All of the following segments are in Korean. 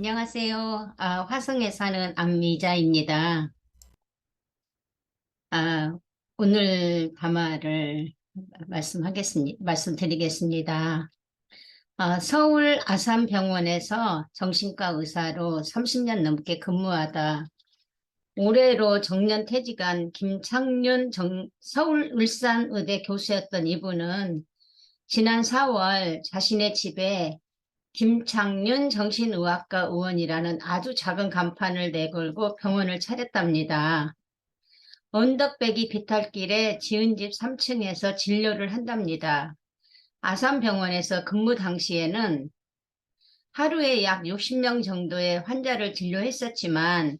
안녕하세요. 화성에 사는 안미자입니다. 아, 오늘 담화를 말씀드리겠습니다. 서울 아산병원에서 정신과 의사로 30년 넘게 근무하다 올해로 정년퇴직한 김창윤 서울 울산의대 교수였던 이분은 지난 4월 자신의 집에 김창윤 정신의학과 의원이라는 아주 작은 간판을 내걸고 병원을 차렸답니다. 언덕배기 비탈길에 지은 집 3층에서 진료를 한답니다. 아산병원에서 근무 당시에는 하루에 약 60명 정도의 환자를 진료했었지만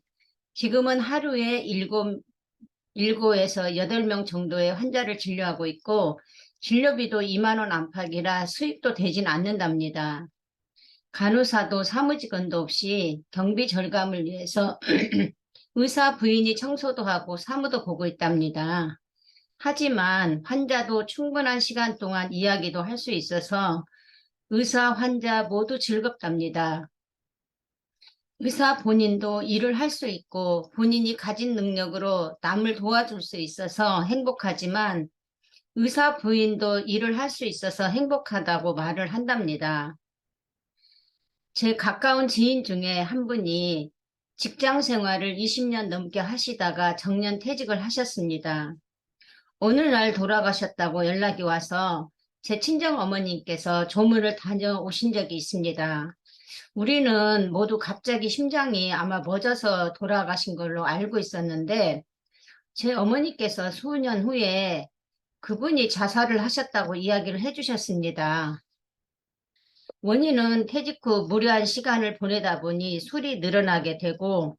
지금은 하루에 7에서 8명 정도의 환자를 진료하고 있고 진료비도 2만 원 안팎이라 수입도 되진 않는답니다. 간호사도 사무직원도 없이 경비 절감을 위해서 의사 부인이 청소도 하고 사무도 보고 있답니다. 하지만 환자도 충분한 시간 동안 이야기도 할 수 있어서 의사, 환자 모두 즐겁답니다. 의사 본인도 일을 할 수 있고 본인이 가진 능력으로 남을 도와줄 수 있어서 행복하지만 의사 부인도 일을 할 수 있어서 행복하다고 말을 한답니다. 제 가까운 지인 중에 한 분이 직장 생활을 20년 넘게 하시다가 정년 퇴직을 하셨습니다. 어느 날 돌아가셨다고 연락이 와서 제 친정 어머님께서 조문을 다녀오신 적이 있습니다. 우리는 모두 갑자기 심장이 아마 멎어서 돌아가신 걸로 알고 있었는데 제 어머니께서 수년 후에 그분이 자살을 하셨다고 이야기를 해주셨습니다. 원인은 퇴직 후 무료한 시간을 보내다 보니 술이 늘어나게 되고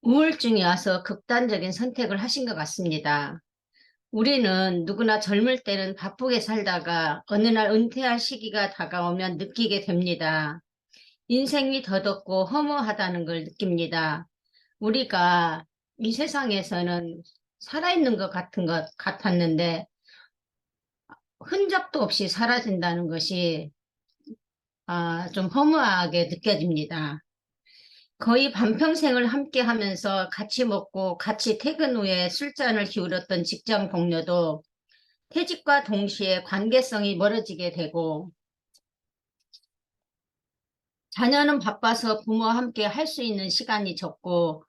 우울증이 와서 극단적인 선택을 하신 것 같습니다. 우리는 누구나 젊을 때는 바쁘게 살다가 어느 날 은퇴할 시기가 다가오면 느끼게 됩니다. 인생이 더덥고 허무하다는 걸 느낍니다. 우리가 이 세상에서는 살아있는 것 같았는데 흔적도 없이 사라진다는 것이 좀 허무하게 느껴집니다. 거의 반평생을 함께 하면서 같이 먹고 같이 퇴근 후에 술잔을 기울였던 직장 동료도 퇴직과 동시에 관계성이 멀어지게 되고 자녀는 바빠서 부모와 함께 할 수 있는 시간이 적고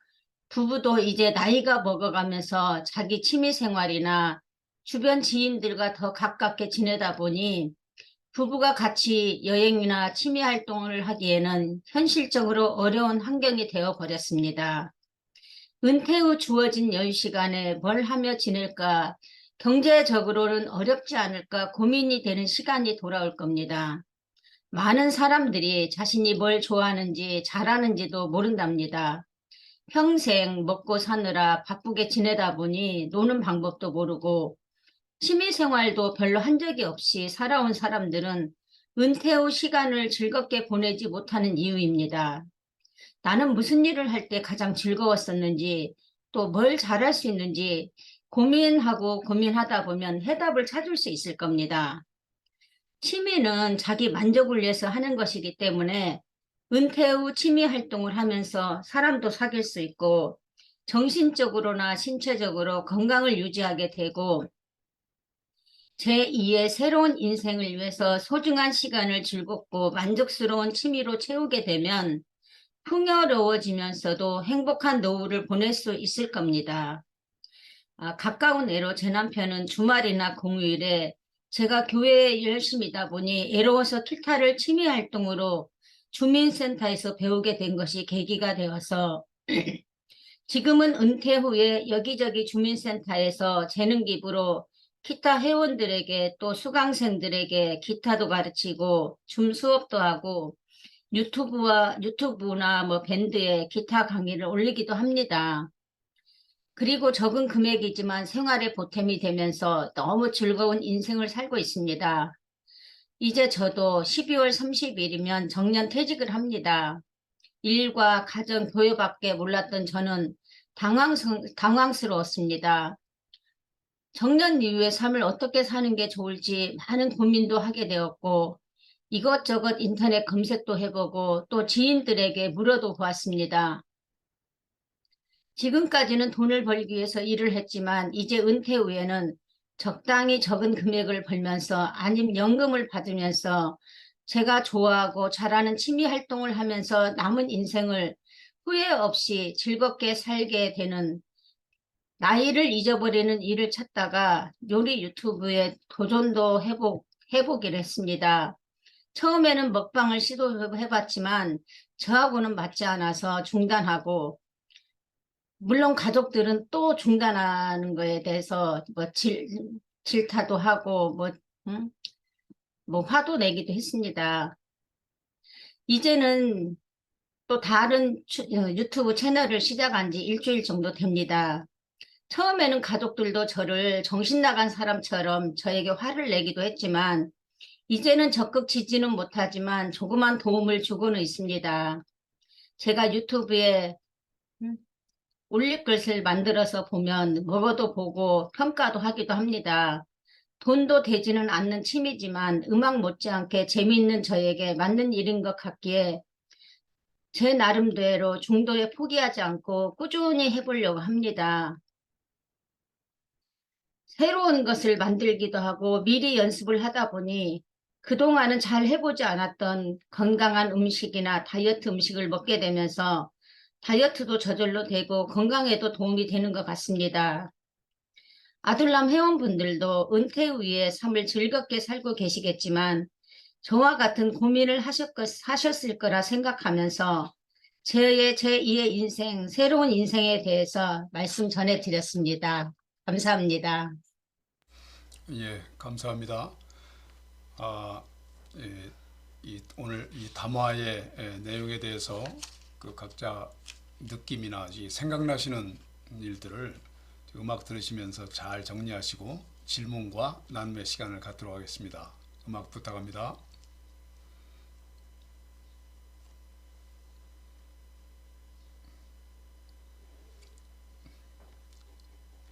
부부도 이제 나이가 먹어가면서 자기 취미 생활이나 주변 지인들과 더 가깝게 지내다 보니 부부가 같이 여행이나 취미 활동을 하기에는 현실적으로 어려운 환경이 되어 버렸습니다. 은퇴 후 주어진 여유 시간에 뭘 하며 지낼까, 경제적으로는 어렵지 않을까 고민이 되는 시간이 돌아올 겁니다. 많은 사람들이 자신이 뭘 좋아하는지 잘하는지도 모른답니다. 평생 먹고 사느라 바쁘게 지내다 보니 노는 방법도 모르고 취미 생활도 별로 한 적이 없이 살아온 사람들은 은퇴 후 시간을 즐겁게 보내지 못하는 이유입니다. 나는 무슨 일을 할 때 가장 즐거웠었는지 또 뭘 잘할 수 있는지 고민하고 고민하다 보면 해답을 찾을 수 있을 겁니다. 취미는 자기 만족을 위해서 하는 것이기 때문에 은퇴 후 취미 활동을 하면서 사람도 사귈 수 있고 정신적으로나 신체적으로 건강을 유지하게 되고 제2의 새로운 인생을 위해서 소중한 시간을 즐겁고 만족스러운 취미로 채우게 되면 풍요로워지면서도 행복한 노후를 보낼 수 있을 겁니다. 가까운 애로 제 남편은 주말이나 공휴일에 제가 교회에 열심히다 보니 애로워서 기타를 취미 활동으로 주민센터에서 배우게 된 것이 계기가 되어서 지금은 은퇴 후에 여기저기 주민센터에서 재능 기부로 기타 회원들에게 또 수강생들에게 기타도 가르치고 춤 수업도 하고 유튜브나 뭐 밴드에 기타 강의를 올리기도 합니다. 그리고 적은 금액이지만 생활에 보탬이 되면서 너무 즐거운 인생을 살고 있습니다. 이제 저도 12월 30일이면 정년 퇴직을 합니다. 일과 가정, 교회밖에 몰랐던 저는 당황스러웠습니다. 정년 이후의 삶을 어떻게 사는 게 좋을지 많은 고민도 하게 되었고, 이것저것 인터넷 검색도 해보고 또 지인들에게 물어도 보았습니다. 지금까지는 돈을 벌기 위해서 일을 했지만 이제 은퇴 후에는 적당히 적은 금액을 벌면서 아니면 연금을 받으면서 제가 좋아하고 잘하는 취미 활동을 하면서 남은 인생을 후회 없이 즐겁게 살게 되는 나이를 잊어버리는 일을 찾다가 요리 유튜브에 도전도 해보기로 했습니다. 처음에는 먹방을 시도해봤지만 저하고는 맞지 않아서 중단하고 물론 가족들은 또 중단하는 거에 대해서 뭐 질타도 하고 응? 뭐 화도 내기도 했습니다. 이제는 또 다른 유튜브 채널을 시작한 지 일주일 정도 됩니다. 처음에는 가족들도 저를 정신 나간 사람처럼 저에게 화를 내기도 했지만 이제는 적극 지지는 못하지만 조그만 도움을 주고는 있습니다. 제가 유튜브에 음, 올릴 것을 만들어서 보면 먹어도 보고 평가도 하기도 합니다. 돈도 되지는 않는 취미지만 음악 못지않게 재미있는 저에게 맞는 일인 것 같기에 제 나름대로 중도에 포기하지 않고 꾸준히 해보려고 합니다. 새로운 것을 만들기도 하고 미리 연습을 하다 보니 그동안은 잘 해보지 않았던 건강한 음식이나 다이어트 음식을 먹게 되면서 다이어트도 저절로 되고 건강에도 도움이 되는 것 같습니다. 아들남 회원분들도 은퇴 후에 삶을 즐겁게 살고 계시겠지만 저와 같은 고민을 하셨을 거라 생각하면서 제2의 인생, 새로운 인생에 대해서 말씀 전해드렸습니다. 감사합니다. 예, 감사합니다. 아, 예, 오늘 이 담화의 내용에 대해서 그 각자 느낌이나 생각나시는 일들을 음악 들으시면서 잘 정리하시고 질문과 나눔의 시간을 갖도록 하겠습니다. 음악 부탁합니다.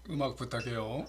음악 부탁해요.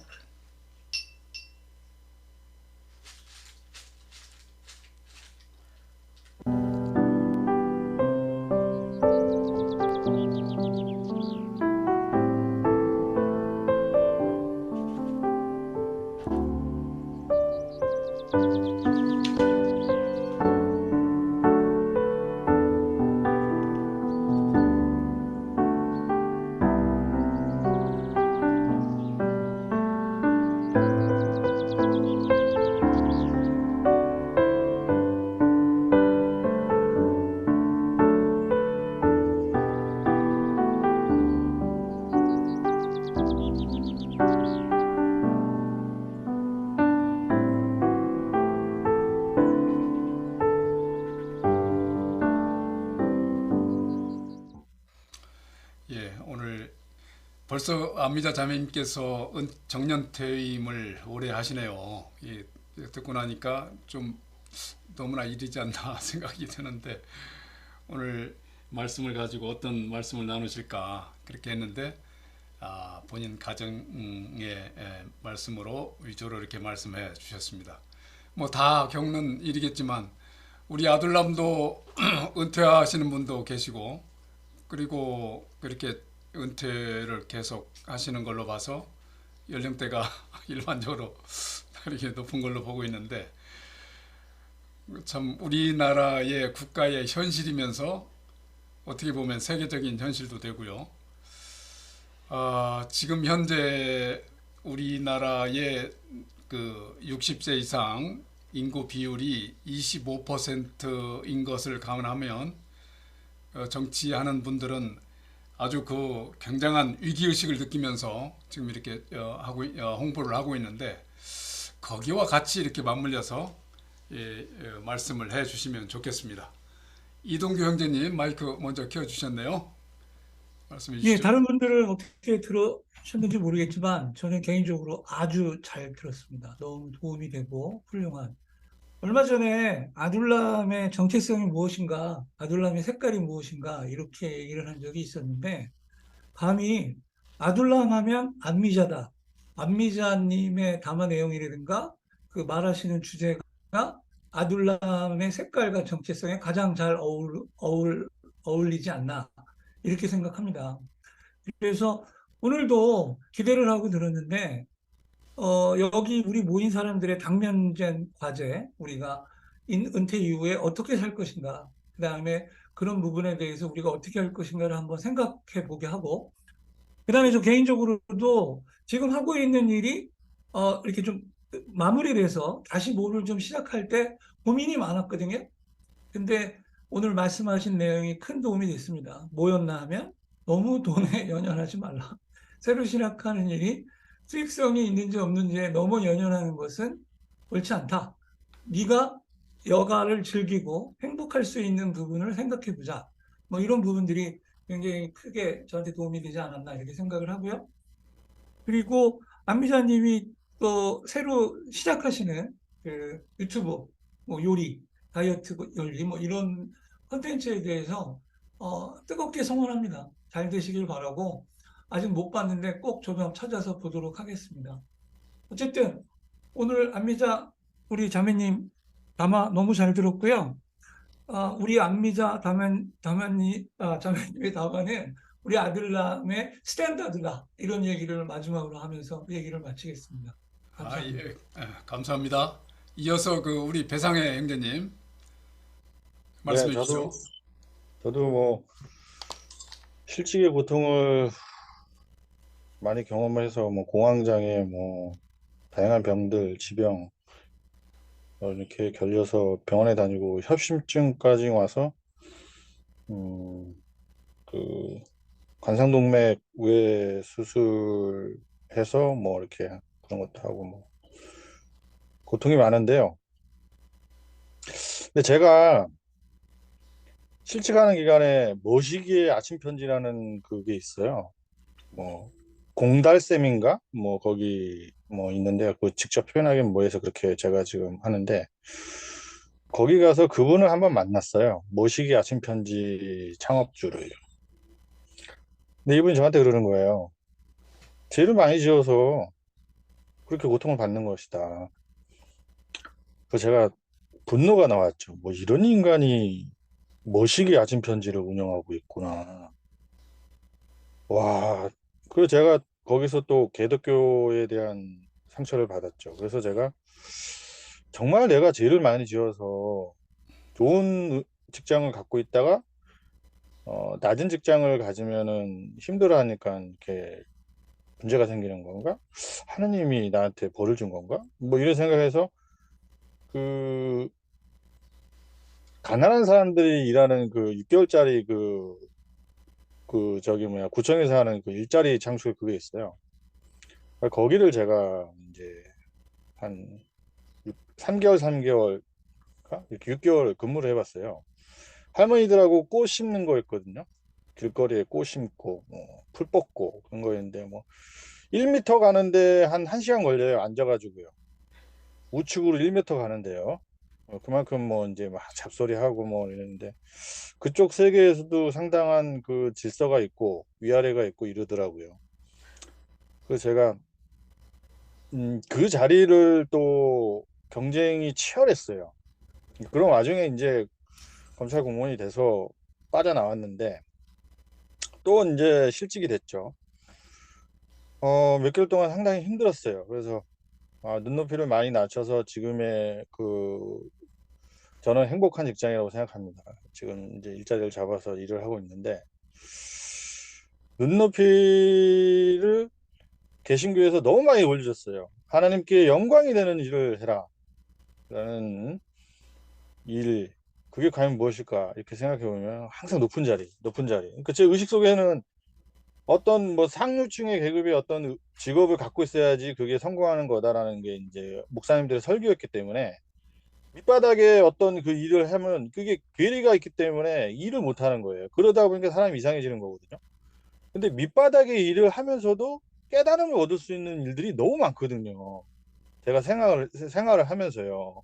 예, 오늘 벌써 아미자 자매님께서 정년 퇴임을 오래 하시네요. 예, 듣고 나니까 좀 너무나 이르지 않나 생각이 드는데 오늘 말씀을 가지고 어떤 말씀을 나누실까 그렇게 했는데 본인 가정의 말씀으로 위주로 이렇게 말씀해 주셨습니다. 뭐 다 겪는 일이겠지만 우리 아들남도 은퇴하시는 분도 계시고 그리고 그렇게 은퇴를 계속 하시는 걸로 봐서 연령대가 일반적으로 이렇게 높은 걸로 보고 있는데 참 우리나라의 국가의 현실이면서 어떻게 보면 세계적인 현실도 되고요. 지금 현재 우리나라의 그 60세 이상 인구 비율이 25%인 것을 감안하면 정치하는 분들은 아주 그 굉장한 위기의식을 느끼면서 지금 이렇게 홍보를 하고 있는데 거기와 같이 이렇게 맞물려서 말씀을 해 주시면 좋겠습니다. 이동규 형제님 마이크 먼저 켜주셨네요. 말씀해 예, 주시죠. 다른 분들은 어떻게 들으셨는지 모르겠지만 저는 개인적으로 아주 잘 들었습니다. 너무 도움이 되고 훌륭한. 얼마 전에 아둘람의 정체성이 무엇인가, 아둘람의 색깔이 무엇인가 이렇게 얘기를 한 적이 있었는데 감히 아둘람 하면 안미자다. 안미자님의 담화 내용이라든가 그 말하시는 주제가 아둘람의 색깔과 정체성에 가장 잘 어울리지 않나 이렇게 생각합니다. 그래서 오늘도 기대를 하고 들었는데 여기 우리 모인 사람들의 당면된 과제, 우리가 은퇴 이후에 어떻게 살 것인가, 그 다음에 그런 부분에 대해서 우리가 어떻게 할 것인가를 한번 생각해 보게 하고, 그 다음에 저 개인적으로도 지금 하고 있는 일이 이렇게 좀 마무리돼서 다시 뭐를 좀 시작할 때 고민이 많았거든요. 근데 오늘 말씀하신 내용이 큰 도움이 됐습니다. 뭐였나 하면 너무 돈에 연연하지 말라. 새로 시작하는 일이 수익성이 있는지 없는지에 너무 연연하는 것은 옳지 않다. 네가 여가를 즐기고 행복할 수 있는 부분을 생각해 보자. 뭐 이런 부분들이 굉장히 크게 저한테 도움이 되지 않았나 이렇게 생각을 하고요. 그리고 안 비자님이 또 새로 시작하시는 그 유튜브, 뭐 요리, 다이어트 요리, 뭐 이런 컨텐츠에 대해서 뜨겁게 성원합니다. 잘 되시길 바라고, 아직 못 봤는데 꼭 저도 한번 찾아서 보도록 하겠습니다. 어쨌든 오늘 안미자 우리 자매님 담화 너무 잘 들었고요. 우리 안미자 자매님의 답안은 우리 아들남의 스탠다드다. 이런 얘기를 마지막으로 하면서 얘기를 마치겠습니다. 감사합니다. 예, 감사합니다. 이어서 그 우리 배상의 형제님 말씀해 네, 주시죠. 저도 뭐 실직의 고통을 많이 경험해서 뭐 공황장애, 뭐 다양한 병들, 지병 이렇게 결려서 병원에 다니고 협심증까지 와서 그 관상동맥 외 수술해서 뭐 이렇게 그런 것도 하고 뭐 고통이 많은데요. 근데 제가 실직하는 기간에 머시기의 아침 편지라는 그게 있어요. 뭐 공달샘인가 뭐 거기 뭐 있는데 그 직접 표현하기는 뭐해서 그렇게 제가 지금 하는데, 거기 가서 그분을 한번 만났어요. 모시기 아침 편지 창업주를. 근데 이분이 저한테 그러는 거예요. 죄를 많이 지어서 그렇게 고통을 받는 것이다. 그래서 제가 분노가 나왔죠. 뭐 이런 인간이 모시기 아침 편지를 운영하고 있구나. 와. 그리고 제가 거기서 또 개독교에 대한 상처를 받았죠. 그래서 제가 정말 내가 죄를 많이 지어서 좋은 직장을 갖고 있다가 낮은 직장을 가지면은 힘들어하니까 이렇게 문제가 생기는 건가? 하느님이 나한테 벌을 준 건가? 뭐 이런 생각해서 그 가난한 사람들이 일하는 그 6개월짜리 그 저기 뭐야 구청에서 하는 그 일자리 창출 그게 있어요. 거기를 제가 이제 한 3개월 이렇게 6개월 근무를 해봤어요. 할머니들하고 꽃 심는 거였거든요. 길거리에 꽃 심고 풀 뽑고 그런 거였는데 뭐 1m 가는데 한 1시간 걸려요. 앉아가지고요. 우측으로 1m 가는데요. 그만큼 뭐 이제 막 잡소리하고 뭐 이러는데, 그쪽 세계에서도 상당한 그 질서가 있고 위아래가 있고 이러더라고요. 그래서 제가 그 자리를 또 경쟁이 치열했어요. 그런 와중에 이제 검찰 공무원이 돼서 빠져나왔는데 또 이제 실직이 됐죠. 몇 개월 동안 상당히 힘들었어요. 그래서 눈높이를 많이 낮춰서 지금의 저는 행복한 직장이라고 생각합니다. 지금 이제 일자리를 잡아서 일을 하고 있는데, 눈높이를 개신교에서 너무 많이 올려줬어요. 하나님께 영광이 되는 일을 해라 라는 일, 그게 과연 무엇일까 이렇게 생각해 보면 항상 높은 자리. 그러니까 제 의식 속에는 어떤 뭐 상류층의 계급의 어떤 직업을 갖고 있어야지 그게 성공하는 거다라는 게 이제 목사님들의 설교였기 때문에, 밑바닥에 어떤 그 일을 하면 그게 괴리가 있기 때문에 일을 못 하는 거예요. 그러다 보니까 사람이 이상해지는 거거든요. 근데 밑바닥에 일을 하면서도 깨달음을 얻을 수 있는 일들이 너무 많거든요. 제가 생활을 하면서요.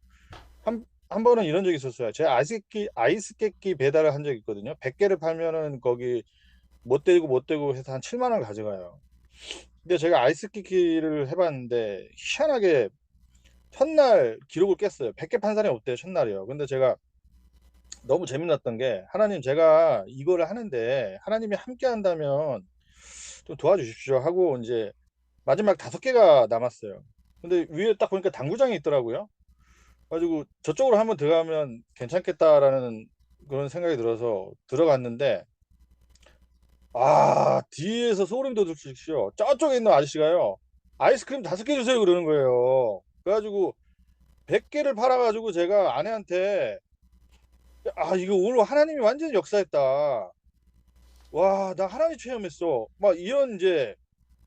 한 번은 이런 적이 있었어요. 제가 아이스 깨끼 배달을 한 적이 있거든요. 100개를 팔면은 거기 못 되고 해서 한 7만 원 가져가요. 근데 제가 아이스 깨끼를 해봤는데 희한하게 첫날 기록을 깼어요. 100개 판 사람이 없대요, 첫날이요. 근데 제가 너무 재미났던 게, 하나님, 제가 이거를 하는데 하나님이 함께 한다면 좀 도와주십시오 하고 이제 마지막 5개가 남았어요. 근데 위에 딱 보니까 당구장이 있더라고요. 가지고 저쪽으로 한번 들어가면 괜찮겠다라는 그런 생각이 들어서 들어갔는데, 뒤에서 소름 돋으십시오. 저쪽에 있는 아저씨가요, 아이스크림 5개 주세요 그러는 거예요. 그래가지고 100개를 팔아가지고 제가 아내한테, 이거 오늘 하나님이 완전히 역사했다. 와, 나 하나님 체험했어. 막 이런 이제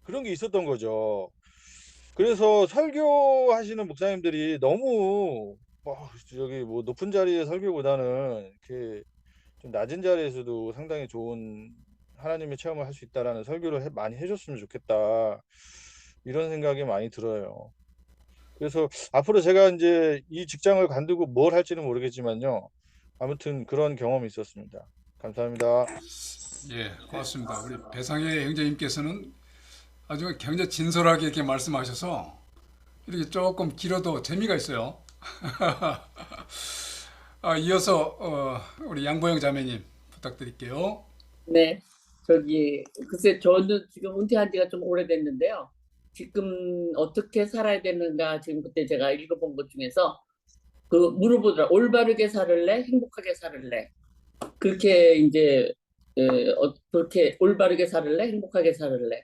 그런 게 있었던 거죠. 그래서 설교하시는 목사님들이 너무 저기 뭐 높은 자리의 설교보다는 이렇게 좀 낮은 자리에서도 상당히 좋은 하나님의 체험을 할 수 있다라는 설교를 많이 해줬으면 좋겠다. 이런 생각이 많이 들어요. 그래서 앞으로 제가 이제 이 직장을 관두고 뭘 할지는 모르겠지만요. 아무튼 그런 경험이 있었습니다. 감사합니다. 예, 고맙습니다. 우리 배상의 형제님께서는 아주 굉장히 진솔하게 이렇게 말씀하셔서 이렇게 조금 길어도 재미가 있어요. 이어서 우리 양보영 자매님 부탁드릴게요. 네, 글쎄, 저는 지금 은퇴한 지가 좀 오래됐는데요. 지금 어떻게 살아야 되는가, 지금 그때 제가 읽어본 것 중에서 물어보더라. 올바르게 살을래? 행복하게 살을래? 그렇게 이제, 그렇게 올바르게 살을래? 행복하게 살을래?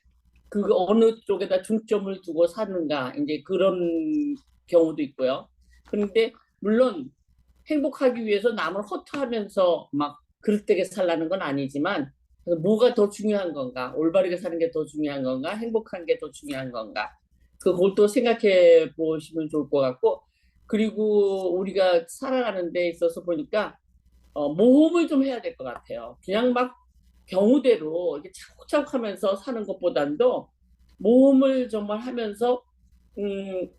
어느 쪽에다 중점을 두고 사는가, 이제 그런 경우도 있고요. 그런데, 물론, 행복하기 위해서 남을 허투하면서 막 그릇되게 살라는 건 아니지만, 뭐가 더 중요한 건가? 올바르게 사는 게 더 중요한 건가? 행복한 게 더 중요한 건가? 그걸 또 생각해 보시면 좋을 것 같고, 그리고 우리가 살아가는 데 있어서 보니까 모험을 좀 해야 될 것 같아요. 그냥 막 경우대로 이렇게 차곡차곡 하면서 사는 것보단도 모험을 정말 하면서 음,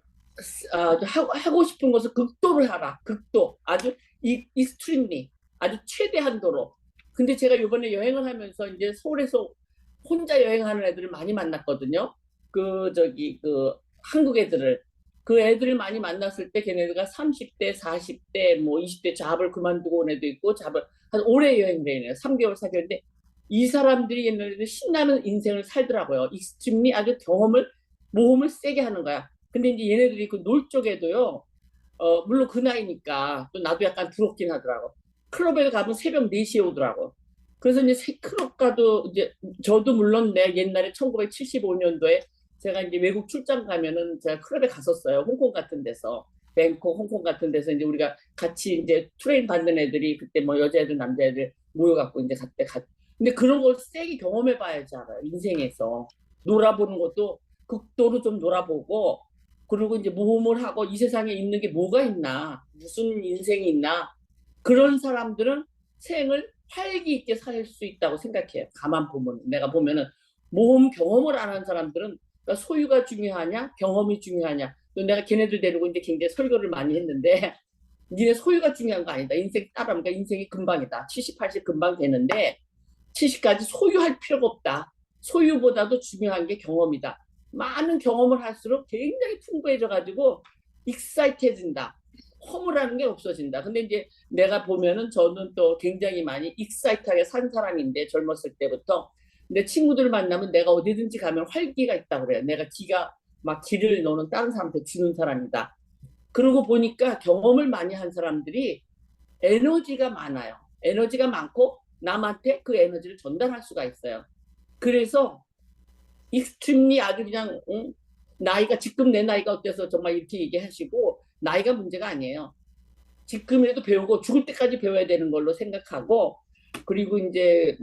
하고 싶은 것을 극도로 하라. 극도. 아주 익스트림리. 아주 최대한도로. 근데 제가 이번에 여행을 하면서 이제 서울에서 혼자 여행하는 애들을 많이 만났거든요. 한국 애들을. 그 애들을 많이 만났을 때 걔네들가 30대, 40대, 뭐 20대 잡을 그만두고 온 애도 있고 한 오래 여행을 해요. 3개월, 4개월인데 이 사람들이 옛날에 신나는 인생을 살더라고요. 익스트림리 아주 모험을 세게 하는 거야. 근데 이제 얘네들이 그 놀 쪽에도요, 물론 그 나이니까 또 나도 약간 부럽긴 하더라고. 클럽에 가면 새벽 4시에 오더라고. 그래서 이제 클럽 가도 이제 저도 물론 내 옛날에 1975년도에 제가 이제 외국 출장 가면은 제가 클럽에 갔었어요. 홍콩 같은 데서. 뱅콕, 홍콩 같은 데서 이제 우리가 같이 이제 트레인 받는 애들이 그때 뭐 여자애들, 남자애들 모여갖고 이제 근데 그런 걸 세게 경험해 봐야지 알아요. 인생에서. 놀아보는 것도 극도로 좀 놀아보고, 그리고 이제 모험을 하고 이 세상에 있는 게 뭐가 있나, 무슨 인생이 있나, 그런 사람들은 생을 활기 있게 살 수 있다고 생각해요. 가만 보면, 내가 보면은 모험 경험을 안 한 사람들은, 그러니까 소유가 중요하냐, 경험이 중요하냐. 또 내가 걔네들 데리고 이제 굉장히 설교를 많이 했는데, 니네 소유가 중요한 거 아니다. 인생 따라하니까 인생이 금방이다. 70, 80 금방 되는데 70까지 소유할 필요가 없다. 소유보다도 중요한 게 경험이다. 많은 경험을 할수록 굉장히 풍부해져 가지고 익사이트해진다. 허물하는 게 없어진다. 근데 이제 내가 보면은 저는 또 굉장히 많이 익사이트하게 산 사람인데, 젊었을 때부터. 근데 친구들 만나면 내가 어디든지 가면 활기가 있다고 그래요. 내가 길을 너는 다른 사람한테 주는 사람이다. 그러고 보니까 경험을 많이 한 사람들이 에너지가 많아요. 에너지가 많고 남한테 그 에너지를 전달할 수가 있어요. 그래서 익스트림리 아주 그냥 지금 내 나이가 어때서 정말 이렇게 얘기하시고, 나이가 문제가 아니에요. 지금이라도 배우고 죽을 때까지 배워야 되는 걸로 생각하고, 그리고 이제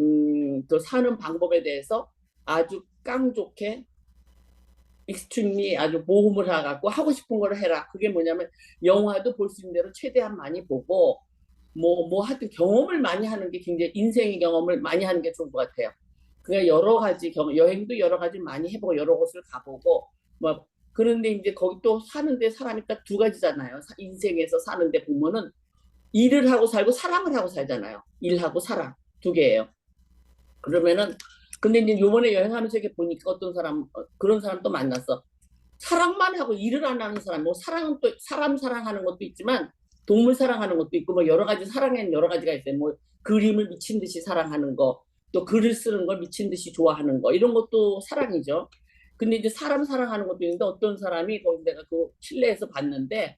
또 사는 방법에 대해서 아주 깡좋게 익스트림리 아주 모험을 해갖고 하고 싶은 걸 해라. 그게 뭐냐면 영화도 볼 수 있는 대로 최대한 많이 보고, 하여튼 경험을 많이 하는 게, 굉장히 인생의 경험을 많이 하는 게 좋은 것 같아요. 그러니까 여러 가지 여행도 여러 가지 많이 해보고 여러 곳을 가보고 그런데 이제 거기 또 사는데 사람이 딱 두 가지잖아요. 인생에서 사는데 보면은 일을 하고 살고 사랑을 하고 살잖아요. 일하고 사랑 두 개예요. 그러면은 근데 이제 요번에 여행하면서 이렇게 보니까 그런 사람도 만났어. 사랑만 하고 일을 안 하는 사람, 뭐 사랑은 또 사람 사랑하는 것도 있지만 동물 사랑하는 것도 있고 뭐 여러 가지 사랑에는 여러 가지가 있어요. 뭐 그림을 미친 듯이 사랑하는 거, 또 글을 쓰는 걸 미친 듯이 좋아하는 거 이런 것도 사랑이죠. 근데 이제 사람 사랑하는 것도 있는데 어떤 사람이 거기 내가 그 실내에서 봤는데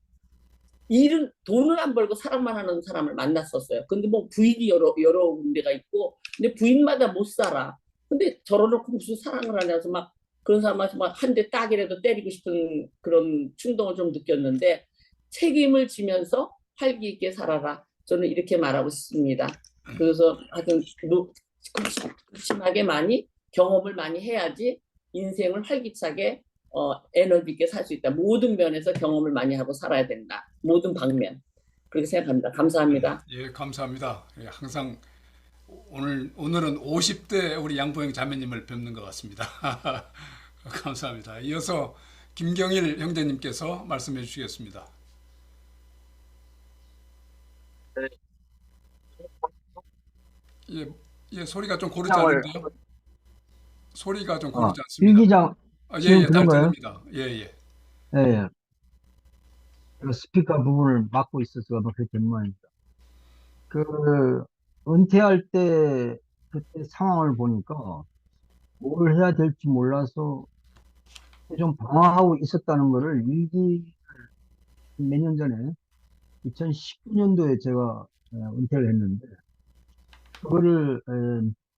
일은 돈을 안 벌고 사랑만 하는 사람을 만났었어요. 근데 뭐 부인이 여러 군데가 있고 근데 부인마다 못 살아. 근데 저러놓고 무슨 사랑을 하냐서 막 그런 사람한테 막 한 대 딱이라도 때리고 싶은 그런 충동을 좀 느꼈는데 책임을 지면서 활기 있게 살아라. 저는 이렇게 말하고 싶습니다. 그래서 하여튼 극심하게 많이 경험을 많이 해야지 인생을 활기차게 에너지 있게 살 수 있다. 모든 면에서 경험을 많이 하고 살아야 된다. 모든 방면. 그렇게 생각합니다. 감사합니다. 예, 감사합니다. 예, 항상 오늘은 50대 우리 양보영 자매님을 뵙는 것 같습니다. 감사합니다. 이어서 김경일 형제님께서 말씀해 주시겠습니다. 예, 예, 소리가 좀 고르지 않은데요? 소리가 좀 고르지 않습니다. 일기장 아, 예, 지금 예, 들은 잘 거예요? 들립니다. 예, 예. 예, 그 스피커 부분을 막고 있어서 아마 그렇게 된 모양입니다. 그, 은퇴할 때, 그때 상황을 보니까 뭘 해야 될지 몰라서 좀 방황하고 있었다는 거를 몇 년 전에, 2019년도에 제가 은퇴를 했는데, 그거를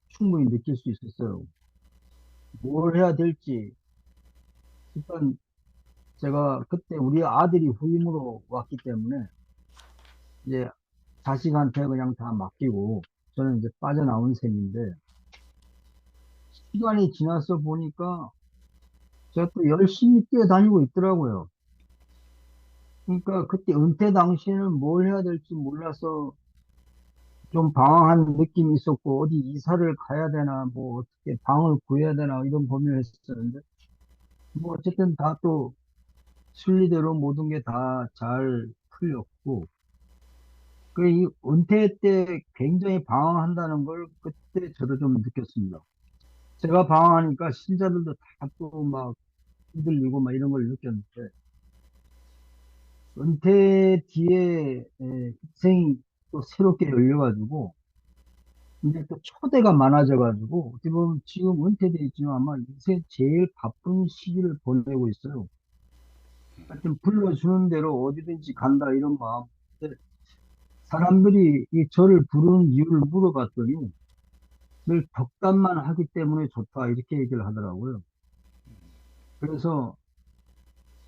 충분히 느낄 수 있었어요. 뭘 해야 될지, 일단 제가 그때 우리 아들이 후임으로 왔기 때문에, 이제 자식한테 그냥 다 맡기고 저는 이제 빠져나온 셈인데 시간이 지나서 보니까 제가 또 열심히 뛰어다니고 있더라고요. 그러니까 그때 은퇴 당시에는 뭘 해야 될지 몰라서 좀 방황한 느낌이 있었고 어디 이사를 가야 되나 뭐 어떻게 방을 구해야 되나 이런 고민을 했었는데 뭐 어쨌든 다 또 순리대로 모든 게 다 잘 풀렸고 이 은퇴 때 굉장히 방황한다는 걸 그때 저도 좀 느꼈습니다. 제가 방황하니까 신자들도 다 또 막 흔들리고 막 이런 걸 느꼈는데, 은퇴 뒤에 인생이 또 새롭게 열려가지고, 이제 또 초대가 많아져가지고, 어떻게 보면 지금 은퇴돼 있지만 아마 인생 제일 바쁜 시기를 보내고 있어요. 하여튼 불러주는 대로 어디든지 간다 이런 마음. 근데 사람들이 이 저를 부르는 이유를 물어봤더니 늘 덕담만 하기 때문에 좋다 이렇게 얘기를 하더라고요. 그래서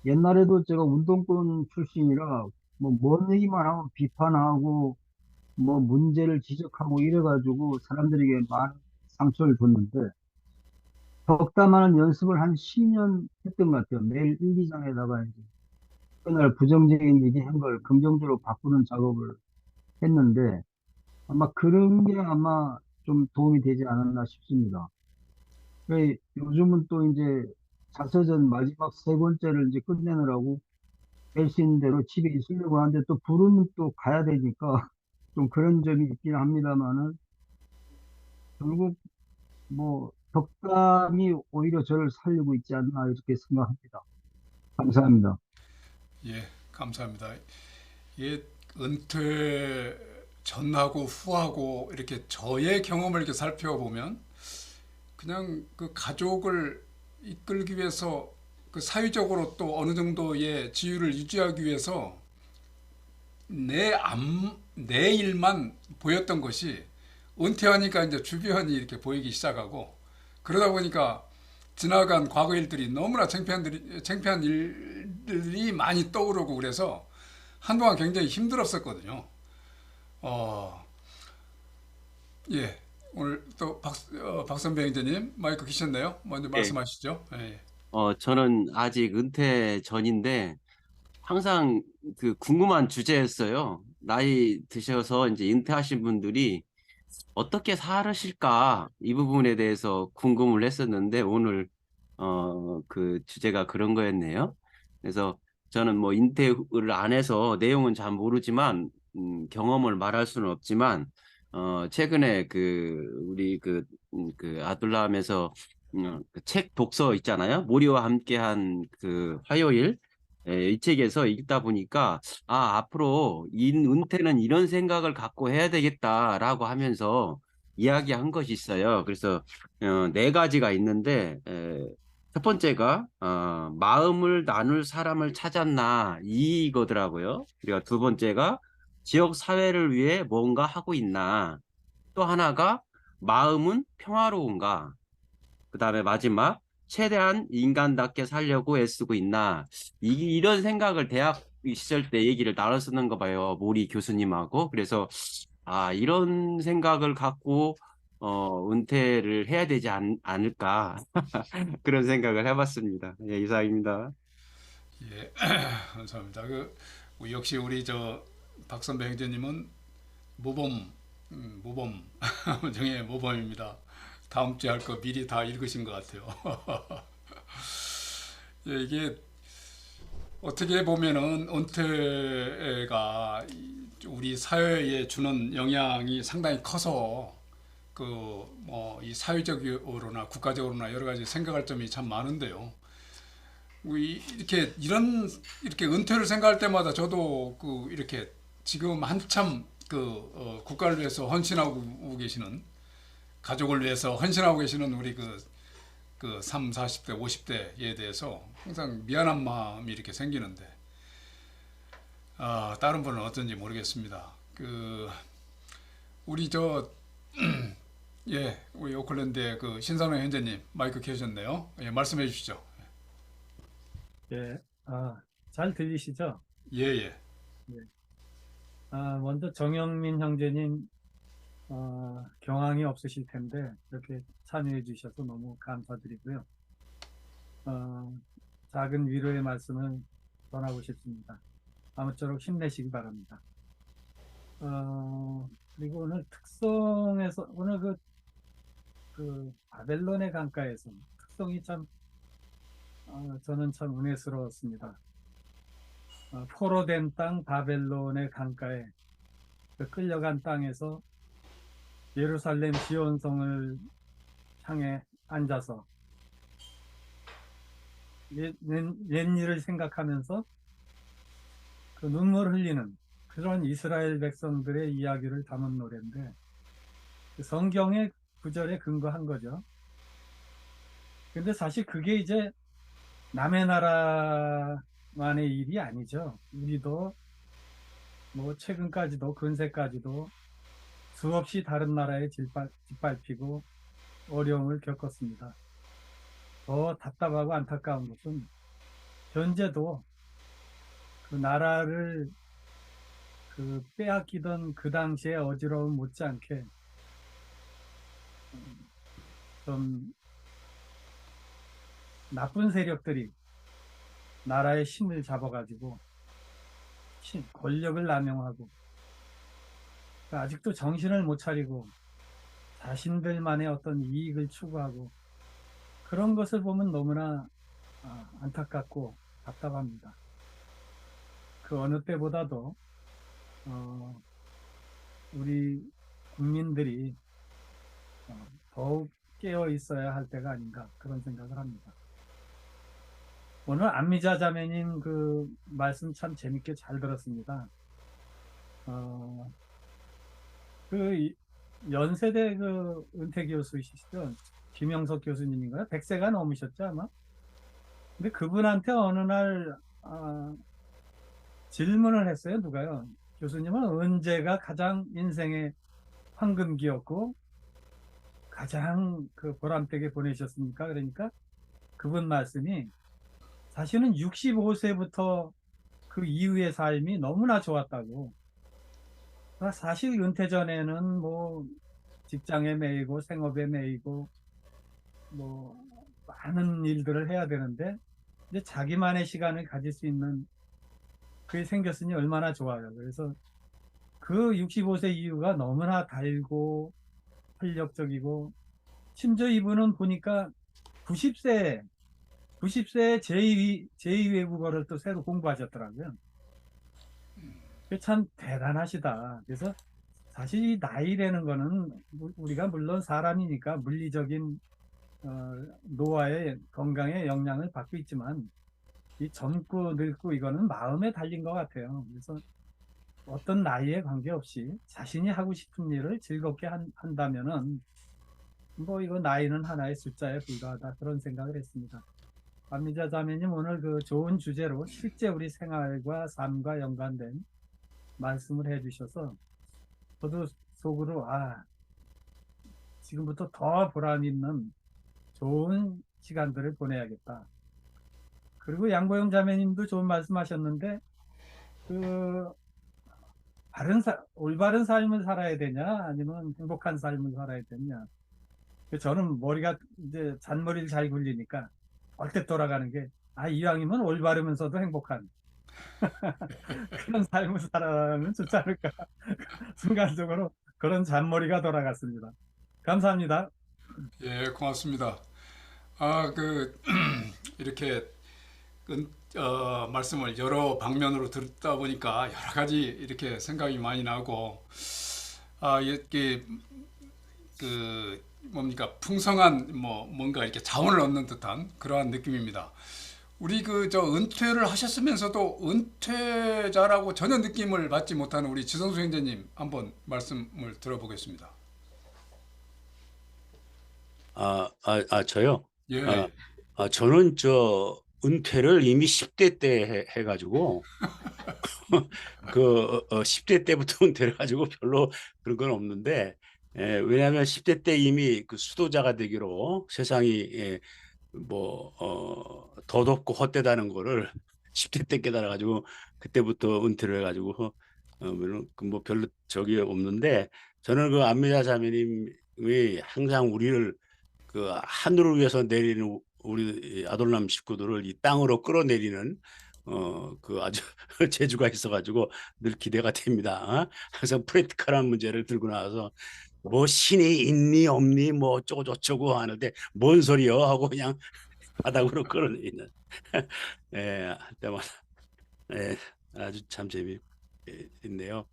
옛날에도 제가 운동권 출신이라 뭐 뭔 얘기만 하면 비판하고 뭐 문제를 지적하고 이래가지고 사람들에게 많은 상처를 줬는데 덕담하는 연습을 한 10년 했던 것 같아요. 매일 일기장에다가 이제 그날 부정적인 얘기한 걸 긍정적으로 바꾸는 작업을 했는데 아마 그런 게 아마 좀 도움이 되지 않았나 싶습니다. 요즘은 또 이제 자서전 마지막 세 번째를 이제 끝내느라고 될 수 있는 대로 집에 있으려고 하는데 또 불은 또 가야 되니까 좀 그런 점이 있긴 합니다만은 결국 뭐 덕담이 오히려 저를 살리고 있지 않나 이렇게 생각합니다. 감사합니다. 예, 감사합니다. 예, 은퇴 전하고 후하고 이렇게 저의 경험을 이렇게 살펴보면 그냥 그 가족을 이끌기 위해서 그 사회적으로 또 어느 정도의 지위를 유지하기 위해서 내 일만 보였던 것이 은퇴하니까 이제 주변이 이렇게 보이기 시작하고 그러다 보니까 지나간 과거 일들이 너무나 창피한 일들이 많이 떠오르고 그래서 한동안 굉장히 힘들었었거든요. 예. 오늘 또 박선배 형제님 마이크 켜셨네요. 먼저 예. 말씀하시죠. 예. 저는 아직 은퇴 전인데 항상 그 궁금한 주제였어요. 나이 드셔서 이제 은퇴하신 분들이 어떻게 살으실까 이 부분에 대해서 궁금을 했었는데 오늘 그 주제가 그런 거였네요. 그래서 저는 뭐 은퇴를 안 해서 내용은 잘 모르지만 경험을 말할 수는 없지만 최근에 그 우리 그 아둘람에서 그책 독서 있잖아요. 모리와 함께한 그 화요일. 이 책에서 읽다 보니까 앞으로 은퇴는 이런 생각을 갖고 해야 되겠다라고 하면서 이야기한 것이 있어요. 그래서 네 가지가 있는데 첫 번째가 마음을 나눌 사람을 찾았나 이거더라고요. 그리고 두 번째가 지역 사회를 위해 뭔가 하고 있나. 또 하나가 마음은 평화로운가. 그다음에 마지막 최대한 인간답게 살려고 애쓰고 있나. 이런 생각을 대학 시절 때 얘기를 나눴었는 거 봐요. 모리 교수님하고. 그래서 이런 생각을 갖고 은퇴를 해야 되지 않을까 그런 생각을 해봤습니다. 예, 이상입니다. 예, 감사합니다. 역시 우리 박 선배 형제님은 모범 중에 모범입니다. 다음 주에 할 거 미리 다 읽으신 것 같아요. 예, 이게 어떻게 보면은 은퇴가 우리 사회에 주는 영향이 상당히 커서 이 사회적으로나 국가적으로나 여러 가지 생각할 점이 참 많은데요. 이렇게 은퇴를 생각할 때마다 저도 이렇게 지금 한참 국가를 위해서 헌신하고 계시는, 가족을 위해서 헌신하고 계시는 우리 3, 40대, 50대에 대해서 항상 미안한 마음이 이렇게 생기는데, 다른 분은 어떤지 모르겠습니다. 우리 예, 우리 오클랜드의 신선호 현재님 마이크 켜셨네요. 예, 말씀해 주시죠. 예, 잘 들리시죠? 예, 예. 먼저 정영민 형제님, 경황이 없으실 텐데, 이렇게 참여해 주셔서 너무 감사드리고요. 작은 위로의 말씀을 전하고 싶습니다. 아무쪼록 힘내시기 바랍니다. 그리고 오늘 오늘 바벨론의 강가에서 특성이 참, 저는 참 은혜스러웠습니다. 포로된 땅 바벨론의 강가에 끌려간 땅에서 예루살렘 지온성을 향해 앉아서 옛 일을 생각하면서 눈물 흘리는 그런 이스라엘 백성들의 이야기를 담은 노래인데, 성경의 구절에 근거한 거죠. 근데 사실 그게 이제 남의 나라만의 일이 아니죠. 우리도 뭐 최근까지도, 근세까지도 수없이 다른 나라에 짓밟히고 어려움을 겪었습니다. 더 답답하고 안타까운 것은 현재도 그 나라를 빼앗기던 그 당시의 어지러움 못지않게 좀 나쁜 세력들이 나라의 힘을 잡아가지고 권력을 남용하고 아직도 정신을 못 차리고 자신들만의 어떤 이익을 추구하고, 그런 것을 보면 너무나 안타깝고 답답합니다. 그 어느 때보다도 우리 국민들이 더욱 깨어 있어야 할 때가 아닌가, 그런 생각을 합니다. 오늘 안미자 자매님 말씀 참 재밌게 잘 들었습니다. 연세대 은퇴 교수이시죠? 김영석 교수님인가요? 100세가 넘으셨죠, 아마? 근데 그분한테 어느 날 질문을 했어요. 누가요? 교수님은 언제가 가장 인생의 황금기였고 가장 보람되게 보내셨습니까? 그러니까 그분 말씀이 사실은 65세부터 그 이후의 삶이 너무나 좋았다고. 사실 은퇴 전에는 뭐 직장에 매이고 생업에 매이고 뭐 많은 일들을 해야 되는데, 이제 자기만의 시간을 가질 수 있는 그게 생겼으니 얼마나 좋아요. 그래서 그 65세 이후가 너무나 달고 활력적이고, 심지어 이분은 보니까 90세에 제2 외국어를 또 새로 공부하셨더라고요. 그게 참 대단하시다. 그래서 사실 이 나이라는 거는 우리가 물론 사람이니까 물리적인 노화의 건강에 영향을 받고 있지만 이 젊고 늙고 이거는 마음에 달린 것 같아요. 그래서 어떤 나이에 관계없이 자신이 하고 싶은 일을 즐겁게 한다면은 뭐 이거 나이는 하나의 숫자에 불과하다 그런 생각을 했습니다. 안미자 자매님 오늘 그 좋은 주제로 실제 우리 생활과 삶과 연관된 말씀을 해주셔서 저도 속으로 지금부터 더 보람 있는 좋은 시간들을 보내야겠다. 그리고 양보영 자매님도 좋은 말씀하셨는데 그 올바른 삶을 살아야 되냐 아니면 행복한 삶을 살아야 되냐. 저는 머리가 이제 잔머리를 잘 굴리니까 얼핏 돌아가는 게 이왕이면 올바르면서도 행복한 그런 삶을 살아가면 좋지 않을까. 순간적으로 그런 잔머리가 돌아갔습니다. 감사합니다. 예, 고맙습니다. 이렇게 말씀을 여러 방면으로 듣다 보니까 여러 가지 이렇게 생각이 많이 나고, 이렇게 뭡니까, 풍성한 뭔가 이렇게 자원을 얻는 듯한 그러한 느낌입니다. 우리 은퇴를 하셨으면서도 은퇴자라고 전혀 느낌을 받지 못하는 우리 지성수 형제님 한번 말씀을 들어보겠습니다. 저요? 예. 저는 은퇴를 이미 10대 때 해가지고, 10대 때부터 은퇴를 해가지고 별로 그런 건 없는데, 왜냐하면 10대 때 이미 그 수도자가 되기로 세상이, 더 덥고 헛되다는 거를 10대 때 깨달아가지고, 그때부터 은퇴를 해가지고, 별로 적이 없는데, 저는 안미자 자매님이 항상 우리를 하늘을 위해서 내리는 우리 아돌람 식구들을 이 땅으로 끌어내리는 아주 재주가 있어가지고 늘 기대가 됩니다. 항상 프랙티컬한 문제를 들고 나와서 신이 있니 없니 어쩌고 저쩌고 하는데 뭔 소리요 하고 그냥 바닥으로 끌어내리는 할 때마다 아주 참 재미있네요.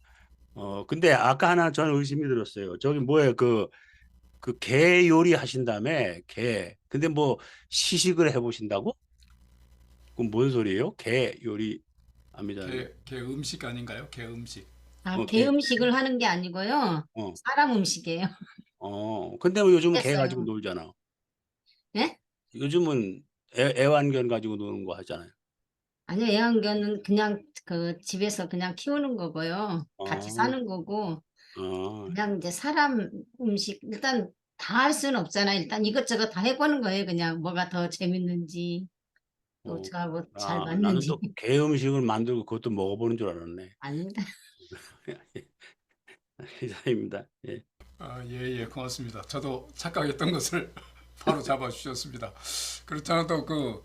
근데 아까 하나 저는 의심이 들었어요. 저기 뭐예요 게 요리 하신다며 게. 근데 시식을 해보신다고? 그건 뭔 소리예요? 게 요리 압니다. 게 음식 아닌가요? 게 음식. 게 음식을 하는 게 아니고요. 사람 음식이에요. 근데 요즘은 게 됐어요. 가지고 놀잖아. 예? 요즘은 애완견 가지고 노는 거 하잖아요. 아니요, 애완견은 그냥 집에서 그냥 키우는 거고요. 같이 어. 사는 거고, 어. 그냥 이제 사람 음식, 일단 다 할 수는 없잖아요. 일단 이것저것 다 해보는 거예요. 그냥 뭐가 더 재밌는지, 또 저하고 잘 나는 맞는지. 또 게 음식을 만들고 그것도 먹어보는 줄 알았네. 아닙니다. 이상입니다. 예. 예, 고맙습니다. 저도 착각했던 것을 바로 잡아주셨습니다. 그렇잖아 또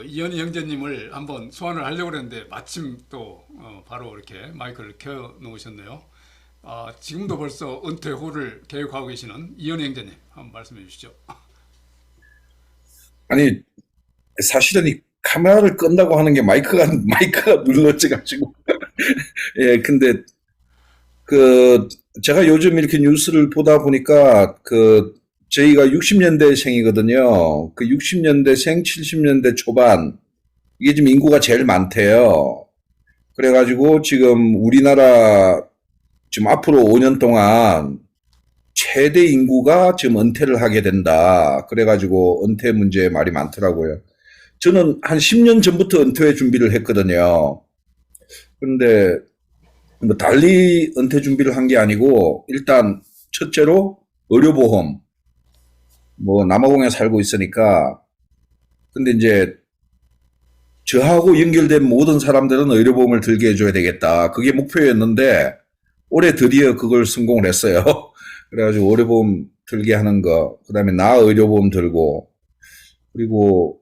이현희 형제님을 한번 소환을 하려고 했는데 마침 또 바로 이렇게 마이크를 켜 놓으셨네요. 지금도 벌써 은퇴 후를 계획하고 계시는 이현희 형제님 한번 말씀해 주시죠. 아니, 사실은 이 카메라를 끈다고 하는 게 마이크가 눌러져가지고. 예, 근데, 제가 요즘 이렇게 뉴스를 보다 보니까, 저희가 60년대생이거든요. 60년대생, 70년대 초반, 이게 지금 인구가 제일 많대요. 그래가지고 지금 우리나라, 지금 앞으로 5년 동안 최대 인구가 지금 은퇴를 하게 된다. 그래가지고 은퇴 문제에 말이 많더라고요. 저는 한 10년 전부터 은퇴 준비를 했거든요. 그런데 달리 은퇴 준비를 한 게 아니고 일단 첫째로 의료보험. 남아공에 살고 있으니까. 근데 이제 저하고 연결된 모든 사람들은 의료보험을 들게 해줘야 되겠다. 그게 목표였는데 올해 드디어 그걸 성공을 했어요. 그래가지고 의료보험 들게 하는 거, 그 다음에 나 의료보험 들고, 그리고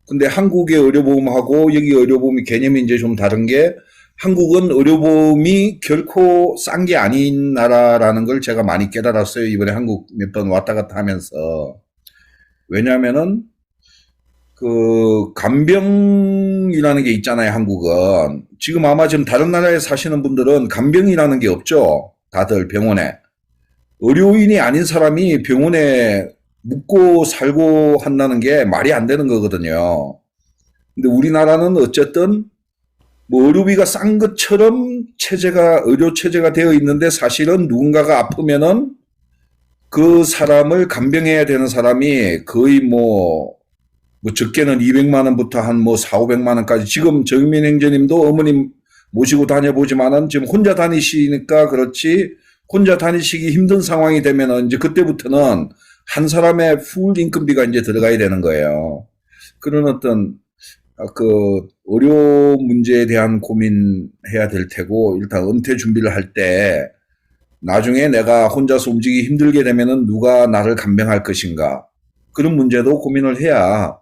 근데 한국의 의료보험하고 여기 의료보험이 개념이 이제 좀 다른 게 한국은 의료보험이 결코 싼 게 아닌 나라라는 걸 제가 많이 깨달았어요. 이번에 한국 몇 번 왔다 갔다 하면서. 왜냐면은 간병이라는 게 있잖아요, 한국은. 지금 아마 지금 다른 나라에 사시는 분들은 간병이라는 게 없죠. 다들 병원에. 의료인이 아닌 사람이 병원에 묵고 살고 한다는 게 말이 안 되는 거거든요. 근데 우리나라는 어쨌든 뭐 의료비가 싼 것처럼 의료 체제가 되어 있는데 사실은 누군가가 아프면은 그 사람을 간병해야 되는 사람이 거의 뭐 적게는 200만 원부터 한 뭐 4, 500만 원까지 지금 정민 행제님도 어머님 모시고 다녀보지만은 지금 혼자 다니시니까 그렇지 혼자 다니시기 힘든 상황이 되면은 이제 그때부터는 한 사람의 풀 인건비가 이제 들어가야 되는 거예요. 그런 어떤 그 의료 문제에 대한 고민해야 될 테고 일단 은퇴 준비를 할 때 나중에 내가 혼자서 움직이기 힘들게 되면은 누가 나를 간병할 것인가 그런 문제도 고민을 해야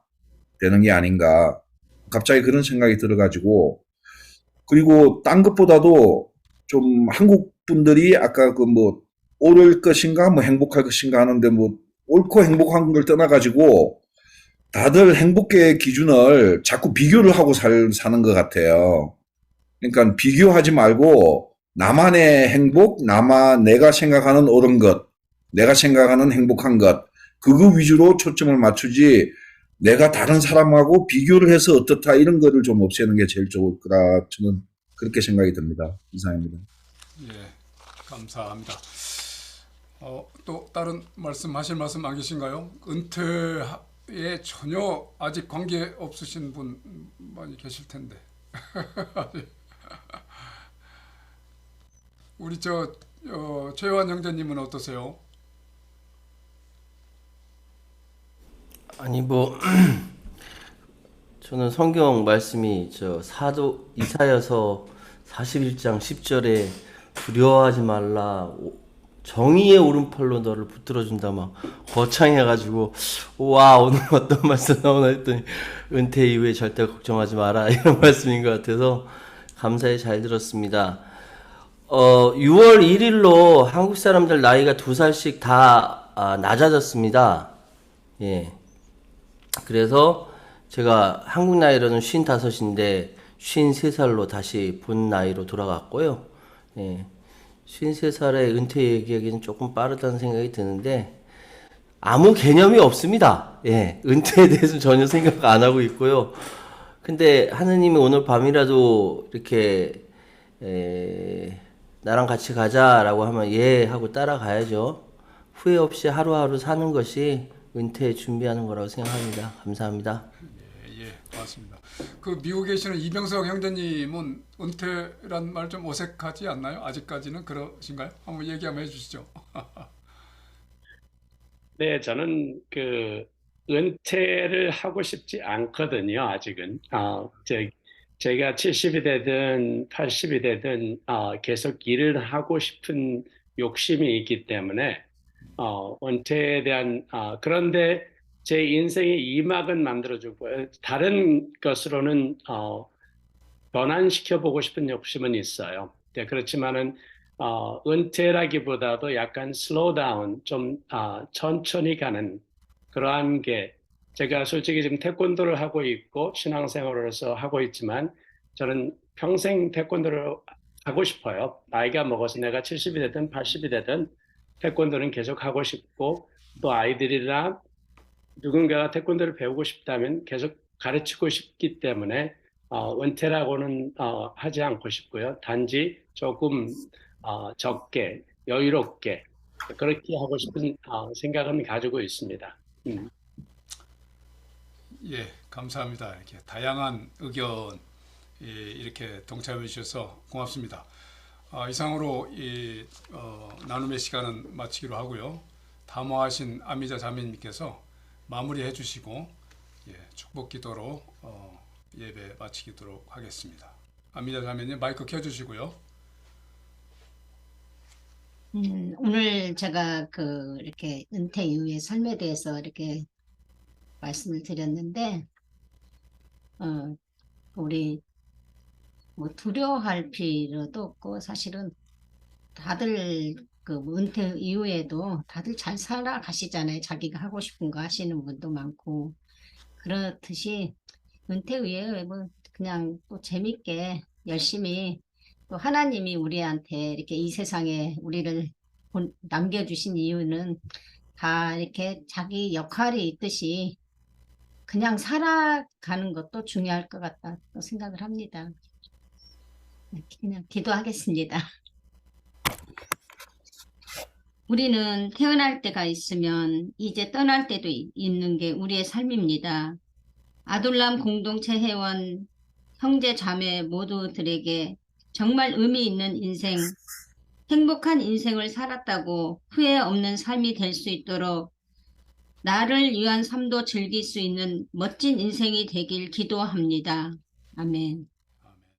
되는 게 아닌가 갑자기 그런 생각이 들어가지고 그리고 딴 것보다도 좀 한국 분들이 아까 그 뭐 옳을 것인가 뭐 행복할 것인가 하는데 뭐 옳고 행복한 걸 떠나가지고 다들 행복의 기준을 자꾸 비교를 하고 사는 것 같아요. 그러니까 비교하지 말고 나만의 행복, 내가 생각하는 옳은 것, 내가 생각하는 행복한 것, 그거 위주로 초점을 맞추지 내가 다른 사람하고 비교를 해서 어떻다 이런 거를 좀 없애는 게 제일 좋을 거라 저는 그렇게 생각이 듭니다. 이상입니다. 예, 감사합니다. 또 다른 말씀하실 말씀 안 계신가요? 은퇴에 전혀 아직 관계 없으신 분 많이 계실 텐데. 우리 최요한 형제님은 어떠세요? 아니 뭐 저는 성경 말씀이 사도 이사야서 41장 10절에 두려워하지 말라 정의의 오른팔로 너를 붙들어준다 막 거창해가지고 와 오늘 어떤 말씀 나오나 했더니 은퇴 이후에 절대 걱정하지 마라 이런 말씀인 것 같아서 감사히 잘 들었습니다. 6월 1일로 한국 사람들 나이가 2살씩 다 낮아졌습니다. 예. 그래서 제가 한국 나이로는 55인데 53살로 다시 본 나이로 돌아갔고요. 예. 53살의 은퇴 얘기하기는 조금 빠르다는 생각이 드는데 아무 개념이 없습니다. 예. 은퇴에 대해서는 전혀 생각 안 하고 있고요. 근데 하느님이 오늘 밤이라도 이렇게 나랑 같이 가자라고 하면 예 하고 따라가야죠. 후회 없이 하루하루 사는 것이 은퇴 준비하는 거라고 생각합니다. 감사합니다. 예, 고맙습니다. 그 미국에 계시는 이병석 형제님은 은퇴란 말 좀 어색하지 않나요? 아직까지는 그러신가요? 한번 얘기 한번 해주시죠. 네, 저는 은퇴를 하고 싶지 않거든요, 아직은. 제가 70이 되든 80이 되든 계속 일을 하고 싶은 욕심이 있기 때문에 은퇴에 대한 그런데 제 인생의 이막은 만들어주고 다른 것으로는 변환시켜보고 싶은 욕심은 있어요. 네, 그렇지만은 은퇴라기보다도 약간 슬로우 다운, 좀 천천히 가는 그러한 게 제가 솔직히 지금 태권도를 하고 있고 신앙생활로서 하고 있지만 저는 평생 태권도를 하고 싶어요. 나이가 먹어서 내가 70이 되든 80이 되든 태권도는 계속 하고 싶고 또 아이들이나 누군가가 태권도를 배우고 싶다면 계속 가르치고 싶기 때문에 은퇴라고는 하지 않고 싶고요. 단지 조금 적게 여유롭게 그렇게 하고 싶은 생각은 가지고 있습니다. 예, 감사합니다. 이렇게 다양한 의견 이렇게 동참해 주셔서 고맙습니다. 이상으로 이 나눔의 시간은 마치기로 하고요. 담화하신 아미자 자매님께서 마무리해 주시고 축복 기도로 예배 마치도록 하겠습니다. 아미자 자매님 마이크 켜주시고요. 오늘 제가 이렇게 은퇴 이후의 삶에 대해서 이렇게 말씀을 드렸는데, 우리 뭐 두려워할 필요도 없고, 사실은 다들 은퇴 이후에도 다들 잘 살아가시잖아요. 자기가 하고 싶은 거 하시는 분도 많고, 그렇듯이 은퇴 후에 뭐 그냥 또 재밌게 열심히 또 하나님이 우리한테 이렇게 이 세상에 우리를 남겨주신 이유는 다 이렇게 자기 역할이 있듯이 그냥 살아가는 것도 중요할 것 같다 또 생각을 합니다. 그냥 기도하겠습니다. 우리는 태어날 때가 있으면 이제 떠날 때도 있는 게 우리의 삶입니다. 아둘람 공동체 회원 형제 자매 모두들에게 정말 의미 있는 인생, 행복한 인생을 살았다고 후회 없는 삶이 될 수 있도록 나를 위한 삶도 즐길 수 있는 멋진 인생이 되길 기도합니다. 아멘.